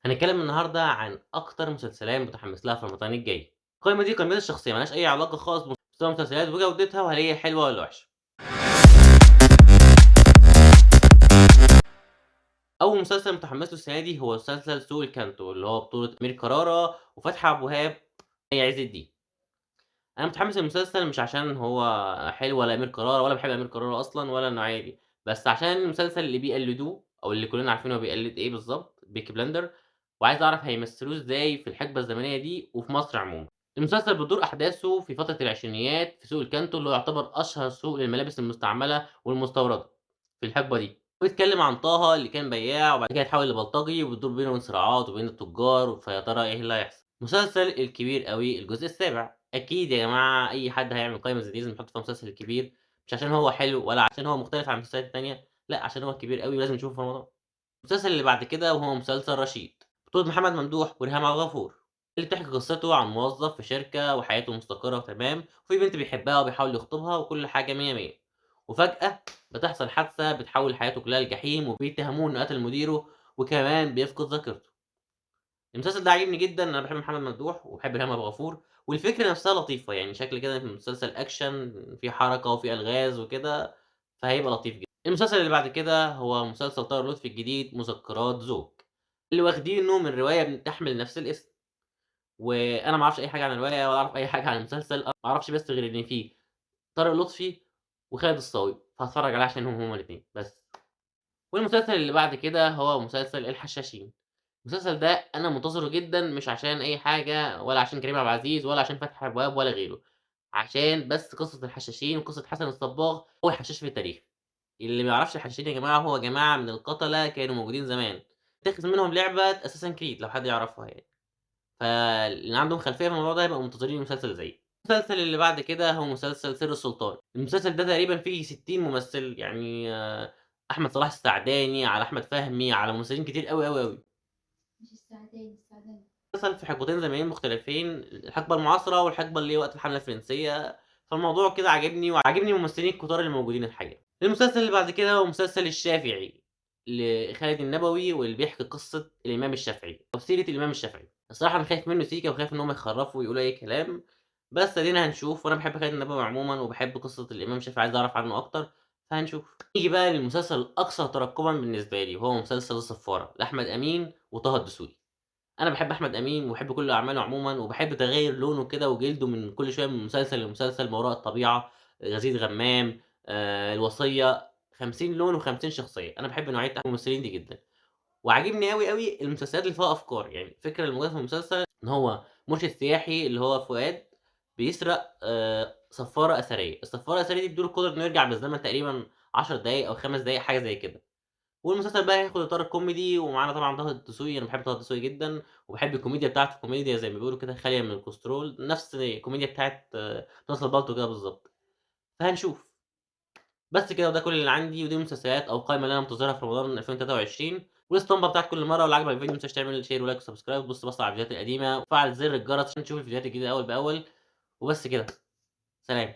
هنتكلم النهارده عن أكتر مسلسلات متحمس لها في رمضان الجاي. القايمة دي قائمتي الشخصية، ما لهاش أي علاقة خالص بمستوى المسلسلات وجودتها وهل هي حلوة والّا وحشة. أول مسلسل متحمس له السنة دي هو مسلسل سوق الكانتو، اللي هو بطولة أمير كرارة وفتحي عبد الوهاب ومي عز الدين. أنا متحمس للمسلسل مش عشان هو حلو ولا أمير كرارة ولا باحب أمير كرارة أصلًا ولا النوعية دي، بس عشان المسلسل اللي بيقلدوه أو اللي كلنا عارفين هو بيقلد إيه بالضبط، بيكي بلندر، وعايز أعرف هيمثلوه إزاي في الحقبة الزمنية دي وفي مصر عمومًا. المسلسل بتدور أحداثه في فترة العشرينيات في سوق الكانتو، اللي هو يعتبر أشهر سوق للملابس المستعملة والمستوردة في الحقبة دي. بيتكلم عن طه اللي كان بياع وبعد كده اتحول لبلطجي وبتدور بينهم صراعات وبين التجار، فيا ترى إيه اللي هيحصل؟ مسلسل الكبير أوي الجزء السابع، أكيد يا جماعة أي حد هيعمل قايمة زي دي لازم يحط فيها مسلسل الكبير، مش عشان هو حلو ولا عشان هو مختلف عن المسلسلات التانية، لأ عشان هو كبير أوي ولازم نشوفه في رمضان. المسلسل اللي بعد كده وهو مسلسل رشيد، بطولة محمد ممدوح وريهام عبد الغفور، اللي بتحكي قصته عن موظف في شركة وحياته مستقرة وتمام، وفي بنت بيحبها وبيحاول يخطبها وكل حاجة مِيَّة مِيَّة، وفجأة بتحصل حادثة بتحول حياته كلها لجحيم وبيتهموه إنه قتل مديره وكمان بيفقد ذاكرته. المسلسل ده عاجبني جدًا، أنا باحب محمد ممدوح وباحب ريهام عبد الغفور، والفكرة نفسها لطيفة، يعني شكل كده المسلسل أكشن فيه حركة وفيه ألغاز وكده، فهيبقى لطيف جدًا. المسلسل اللي بعد كده هو مسلسل طارق لطفي الجديد مذكرات زوج، اللي واخدينه من رواية بتحمل نفس الاسم، وأنا ما أعرفش أي حاجة عن الرواية ولا أعرف أي حاجة عن المسلسل، ما أعرفش بس غير إن فيه طارق لطفي وخالد الصاوي، فهاتفرج عليه عشانهم هُم الاتنين بس. والمسلسل اللي بعد كده هو مسلسل الحشاشين. المسلسل ده أنا منتظره جدًا مش عشان أي حاجة ولا عشان كريم عبد العزيز ولا عشان فتحي أبواب ولا غيره، عشان بس قصة الحشاشين وقصة حسن الصباغ، أول حشاش في التاريخ. اللي ما يعرفش الحشاشين يا جماعة هو جماعة من القتلة كانوا موجودين زمان، اتاخد منهم لعبة Assassin's Creed لو حد يعرفها يعني، فاللي عندهم خلفية في الموضوع ده يبقوا منتظرين مسلسل زيي. المسلسل اللي بعد كده هو مسلسل سر السلطان، المسلسل ده تقريبًا فيه 60 ممثل يعني أحمد صلاح السعداني، على أحمد فهمي، على ممثلين كتير أوي، أوي، أوي. مش السعداني، السعداني. مسلسل في حقبتين زمنيين مختلفين، الحقبة المعاصرة والحقبة اللي هي وقت الحملة الفرنسية، فالموضوع كده عاجبني وعاجبني الممثلين الكتار اللي موجودين الحقيقة. المسلسل اللي بعد كده هو مسلسل الشافعي لخالد النبوي، واللي بيحكي قصة الإمام الشافعي أو سيرة الإمام الشافعي. الصراحة أنا خايف منه سيكا وخايف إن هم يخرفوا ويقولوا أي كلام، بس أدينا هنشوف، وأنا باحب خالد النبوي عمومًا وباحب قصة الإمام الشافعي عايز أعرف عنه أكتر، فهنشوف. نيجي بقى للمسلسل الأكثر ترقبًا بالنسبة لي وهو مسلسل الصفارة لأحمد أمين وطه الدسوقي. أنا باحب أحمد أمين وباحب كل أعماله عمومًا، وباحب تغيُّر لونه كده وجلده من كل شوية من مسلسل لمسلسل، ما وراء الطبيعة، غزير غمام، الوصية، 50 لون و50 شخصية، أنا باحب نوعية الممثلين دي جدًا، وعاجبني أوي، أوي المسلسلات اللي فيها أفكار، يعني الفكرة اللي موجودة في المسلسل إن هو مرشد سياحي اللي هو فؤاد بيسرق صفارة أثرية، الصفارة الأثرية دي بتدّي له القدرة إنه يرجع بالزمن تقريبًا 10 دقايق أو 5 دقايق حاجة زي كده. والمسلسل بقى هياخد إطار الكوميدي، ومعانا طبعًا طه الدسوقي، أنا باحب طه الدسوقي جدًا، وباحب الكوميديا بتاعته، كوميديا زي ما بيقولوا كده خالية من الكوليسترول، نفس الكوميديا بتاعة مسلسل بالطو كده بالضبط، فهنشوف. بس كده وده كل اللي عندي، ودي المسلسلات أو القايمة اللي أنا منتظرها في رمضان 2023، والاسطمبة بتاعة كل مرة، ولو عجبك الفيديو ما تنساش تعمل شير ولايك وسبسكرايب، وتبُص بصّة على الفيديوهات القديمة، وتفعّل زر الجرس عشان تشوف الفيديوهات الجديدة أول بأول، وبس كده، سلام.